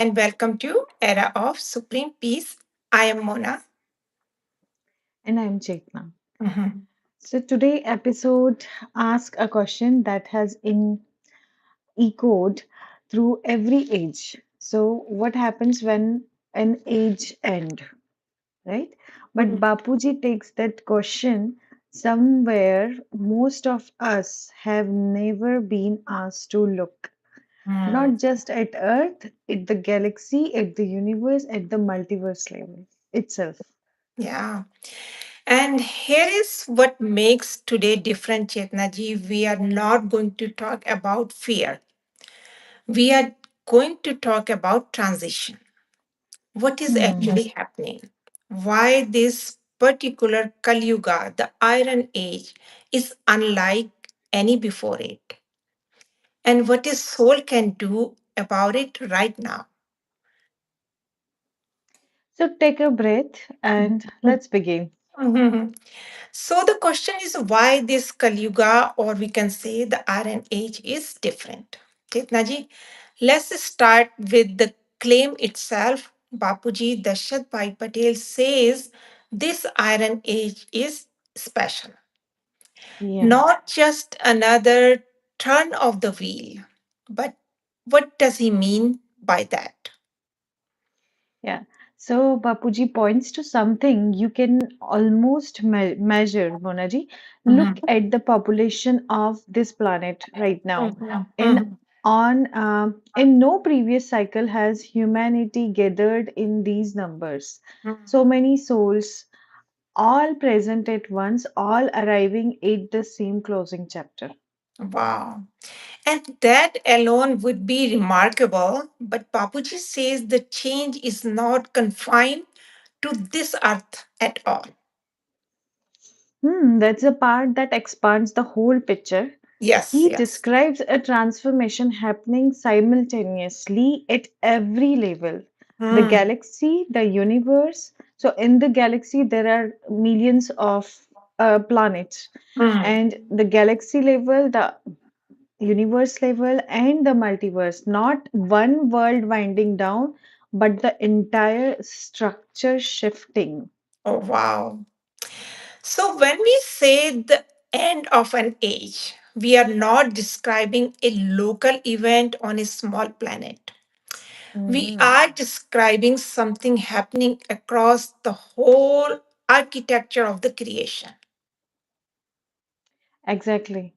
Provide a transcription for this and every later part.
and welcome to Era of Supreme Peace. I am Mona. And I'm Chetna. Mhm. So today episode asks a question that has in echoed through every age. So what happens when an age end, right? But Bapuji takes that question somewhere most of us have never been asked to look. Mm. Not just at Earth, at the galaxy, at the universe, at the multiverse level itself. Yeah. And here is what makes today different, Chetna ji. We are not going to talk about fear. We are going to talk about transition. What is Hmm. actually happening? Why this particular Kaliyuga, the Iron Age, is unlike any before it? And what his soul can do about it right now. So take a breath and let's begin. Mhm. So the question is why this Kali Yuga, or we can say the Iron Age, is different. Chetna ji, let's start with the claim itself. Bapuji Dashrathbhai Patel says this Iron Age is special, Yeah, not just another turn of the wheel. But what does he mean by that? yeah. So Bapuji points to something you can almost measure, Monaji. Look Mhm. at the population of this planet right now. Mhm. In Mhm. in no previous cycle has humanity gathered in these numbers. So many souls, all present at once, all arriving at the same closing chapter. Wow. And that alone would be remarkable. But Bapuji says the change is not confined to this earth at all. That's the part that expands the whole picture. Yes, He yes. describes a transformation happening simultaneously at every level. The Hmm. galaxy, the universe. So, in the galaxy, there are millions of planets, Hmm. and the galaxy level, the universe level, and the multiverse. Not one world winding down, but the entire structure shifting. Oh, wow. So when we say the end of an age, we are not describing a local event on a small planet. We Mhm. are describing something happening across the whole architecture of the creation. Exactly.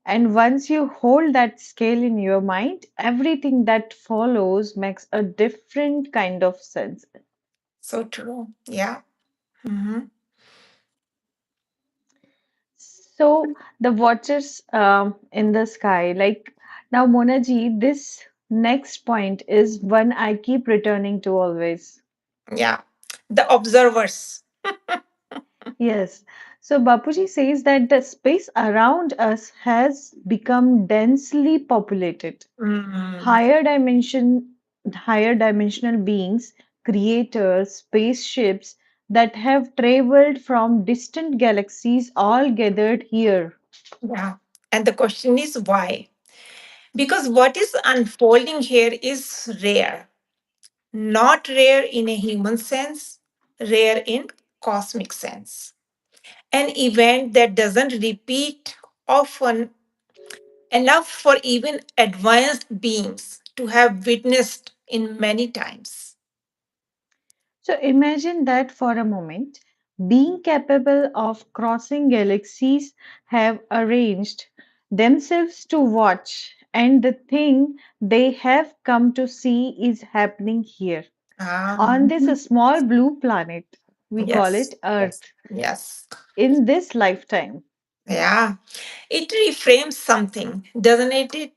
And once you hold that scale in your mind, everything that follows makes a different kind of sense. So true. Yeah. Mhm. So the watchers in the sky, like now, Monaji, this next point is one I keep returning to always. Yeah. The observers. Yes. So Bapuji says that the space around us has become densely populated. Mm. Higher dimension, higher dimensional beings, creators, spaceships that have traveled from distant galaxies all gathered here. Yeah. And the question is why? Because what is unfolding here is rare. Not rare in a human sense, rare in cosmic sense. An event that doesn't repeat often enough for even advanced beings to have witnessed in many times. So imagine that for a moment. Being capable of crossing galaxies have arranged themselves to watch, and the thing they have come to see is happening here Ah, on this small blue planet. We call yes, it yes, Earth yes. in this lifetime. Yeah, it reframes something, doesn't it?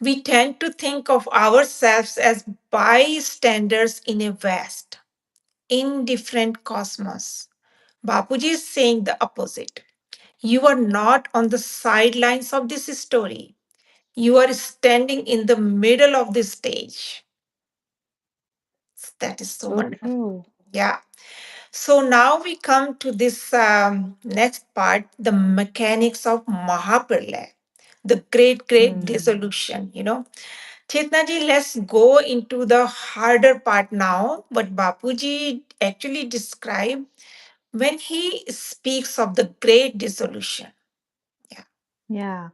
We tend to think of ourselves as bystanders in a vast, indifferent cosmos. Bapuji is saying the opposite. You are not on the sidelines of this story. You are standing in the middle of the stage. That is so So wonderful. true. Yeah. So now we come to this next part, the mechanics of Mahapralaya, the great Hmm. dissolution. Chetnaji, let's go into the harder part now. What Bapuji actually described when he speaks of the great dissolution. Yeah. Yeah.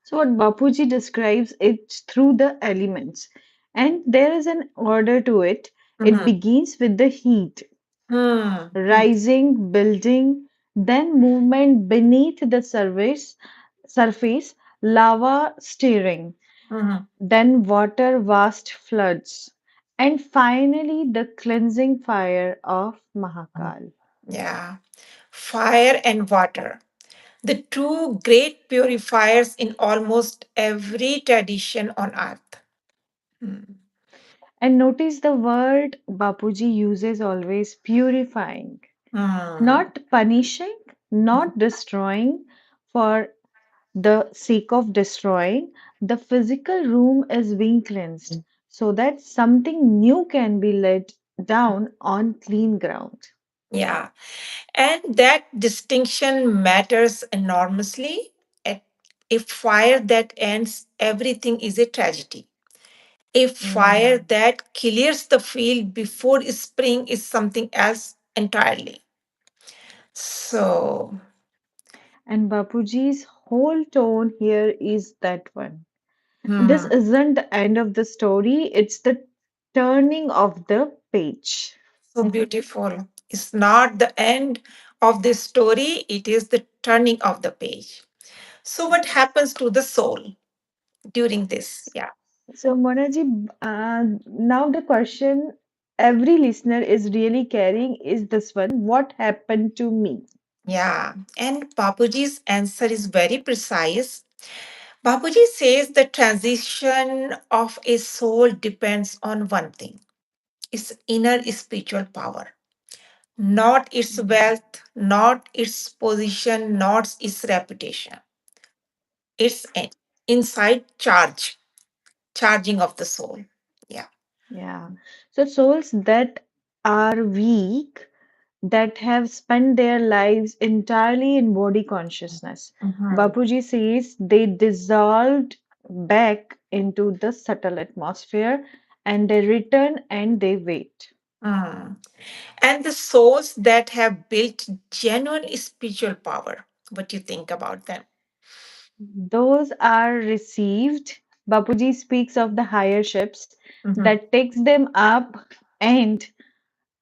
So what Bapuji describes it through the elements, and there is an order to it. It Mm-hmm. begins with the heat, Mm-hmm. rising, building, then movement beneath the surface, lava stirring, Mm-hmm. then water vast floods, and finally the cleansing fire of Mahakal. Yeah. Fire and water. The two great purifiers in almost every tradition on earth. Mm. And notice the word Bapuji uses always purifying, Mm. not punishing, not destroying for the sake of destroying. The physical room is being cleansed so that something new can be laid down on clean ground. Yeah. And that distinction matters enormously. A a fire that ends everything is a tragedy. A fire Mm. that clears the field before spring is something else entirely. So, And Bapuji's whole tone here is that one. This hmm, isn't the end of the story, it's the turning of the page. so beautiful. It's not the end of the story, it is the turning of the page. So, what happens to the soul during this? Yeah. So, Monaji, now the question every listener is really carrying is this one: what happened to me? Yeah. And Papuji's answer is very precise. Bapuji says the transition of a soul depends on one thing, its inner spiritual power, not its Mm. wealth, not its position, not its reputation. It's an inside charging of the soul. Yeah. Yeah. So, souls that are weak, that have spent their lives entirely in body consciousness, Mhm. Bapuji says they dissolved back into the subtle atmosphere and they return and they wait. Mm. And the souls that have built genuine spiritual power. What do you think about them? Those are received. Bapuji speaks of the higher ships Mhm. that takes them up and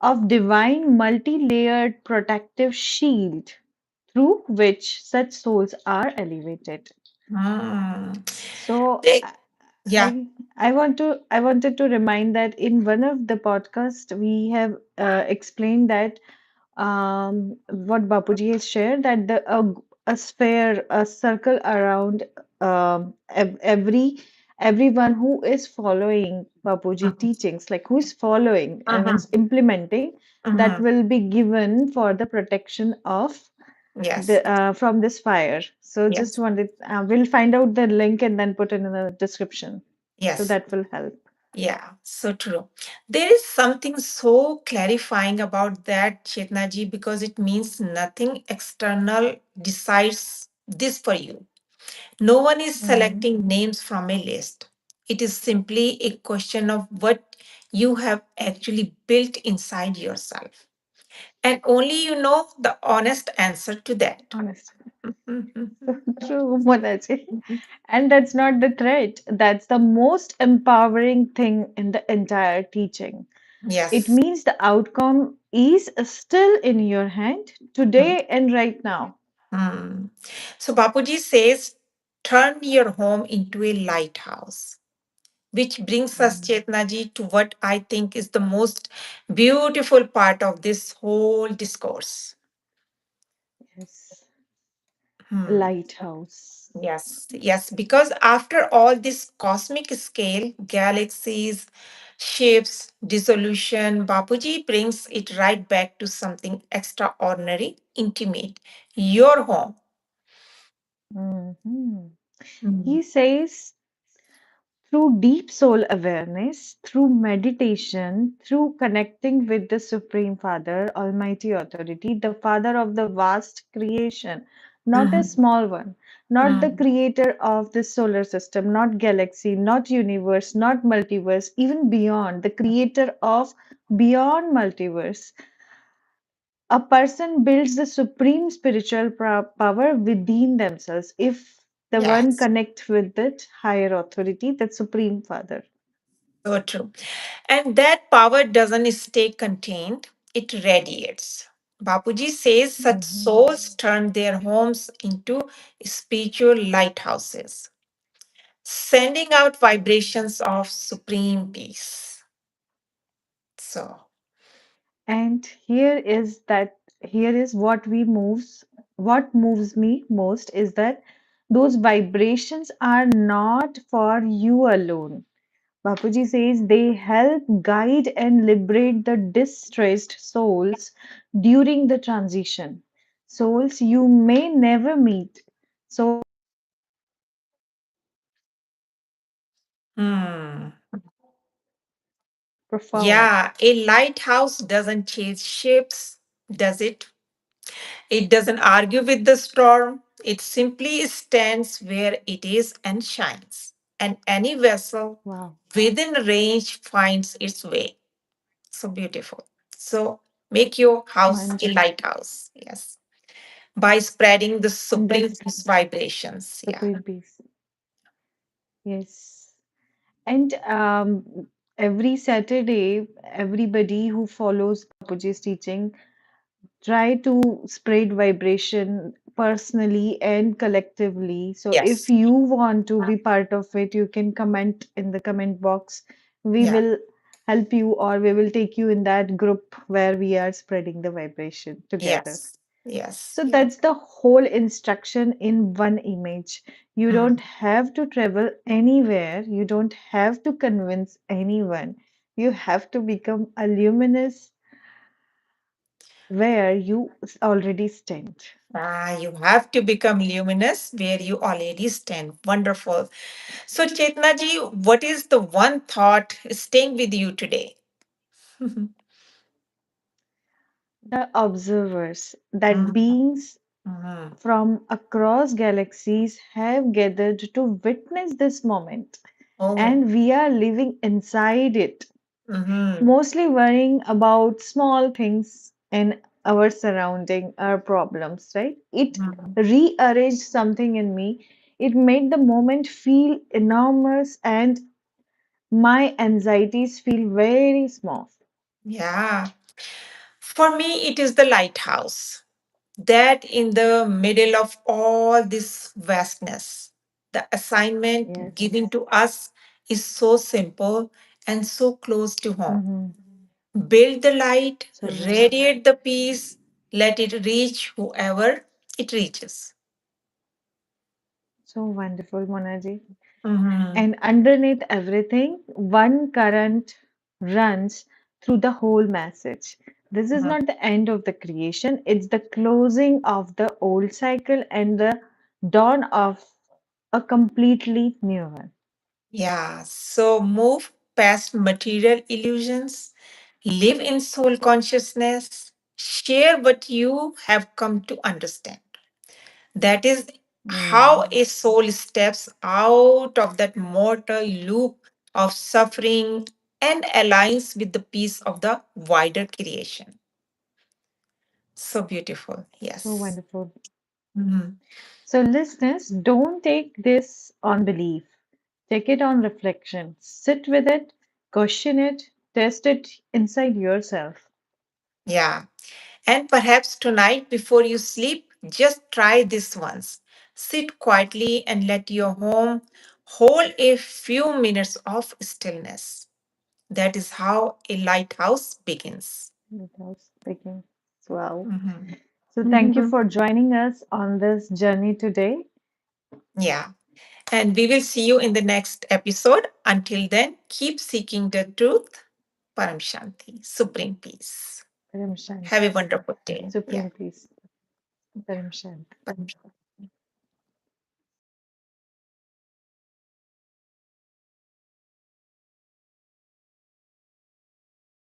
of divine multi-layered protective shield through which such souls are elevated. Mm. So They, yeah. I wanted to remind that in one of the podcasts we have explained that what Bapuji has shared that a sphere, a circle around everyone who is following Bapuji Mhm. teachings, like who is following and means Mhm. implementing, that Mhm. will be given for the protection of Yes. the from this fire. So just Yes. wanted, we'll find out the link and then put it in the description. So Yes. that will help. Yeah, so true. There is something so clarifying about that, Chetnaji, because it means nothing external decides this for you. No one is Mm, selecting names from a list. It is simply a question of what you have actually built inside yourself. And only you know the honest answer to that. honestly. So true, Monaji. And that's not the threat. That's the most empowering thing in the entire teaching. It Yes. means the outcome is still in your hand today and right now. Hmm. So Bapuji says, turn your home into a lighthouse, which brings us, Mm, Chetnaji, to what I think is the most beautiful part of this whole discourse. yes. Hmm. Lighthouse. Yes, yes, because after all this cosmic scale, galaxies, shapes, dissolution, Bapuji brings it right back to something extraordinary, intimate, your home. Mhm. Hmm. He says, through deep soul awareness, through meditation, through connecting with the Supreme Father, Almighty Authority, the Father of the vast creation, not a Mhm. small one, not the Mm. creator of this solar system, not galaxy, not universe, not multiverse, even beyond, the creator of beyond multiverse. A person builds the supreme spiritual power within themselves if the one Yes, connect with that higher authority, that supreme father. so true. And that power doesn't stay contained, it radiates. Bapuji says such Mhm. souls turn their homes into spiritual lighthouses, sending out vibrations of supreme peace. So, And here is what moves me most is that those vibrations are not for you alone. Bapuji says they help guide and liberate the distressed souls during the transition. Souls you may never meet. So hmm. profound. Yeah, a lighthouse doesn't chase ships, does it? It doesn't argue with the storm. It simply stands where it is and shines. And any vessel Wow. within range finds its way. So beautiful. So make your house a Wonderful. lighthouse. Yes. By spreading the And supreme that's peace vibrations. Yeah. supreme peace. Yes. And every Saturday, everybody who follows Bapuji's teaching try to spread vibration personally and collectively. So if Yes. you want to be part of it, you can comment in the comment box. We Yeah. will help you or we will take you in that group where we are spreading the vibration together. Yes. Yes. So Yeah. that's the whole instruction in one image. You don't Mm. have to travel anywhere. You don't have to convince anyone. You have to become a luminous where you already stand. Ah, you have to become luminous where you already stand. Wonderful. So, Chetna ji, what is the one thought staying with you today? The observers, that Mhm, beings mhm, from across galaxies have gathered to witness this moment, oh, and we are living inside it, mhm, mostly worrying about small things in our surrounding, our problems, right? It mhm. rearranged something in me. It made the moment feel enormous and my anxieties feel very small. Yeah. For me, it is the lighthouse that in the middle of all this vastness, the assignment Yes. given to us is so simple and so close to home. Hmm. Build the light, So wonderful. radiate the peace, let it reach whoever it reaches. So wonderful, Monaji. Mhm. And underneath everything, one current runs through the whole message. This is Mhm. not the end of the creation, it's the closing of the old cycle and the dawn of a completely new one. Yeah, so move past material illusions, live in soul consciousness, share what you have come to understand. That is Mm. how a soul steps out of that mortal loop of suffering and aligns with the peace of the wider creation. So beautiful. So Yes. wonderful. Mhm. So, listeners, don't take this on belief, take it on reflection. Sit with it, question it, test it inside yourself. Yeah. And perhaps tonight, before you sleep, just try this once. Sit quietly and let your home hold a few minutes of stillness. That is how a lighthouse begins. Without speaking. Wow. Mhm. So, thank you for joining us on this journey today. Yeah. And we will see you in the next episode. Until then, keep seeking the truth. Param Shanti, Supreme Peace. Param Have a Shanti. wonderful day. Yeah. Supreme peace. Param Shanti. Param Shanti.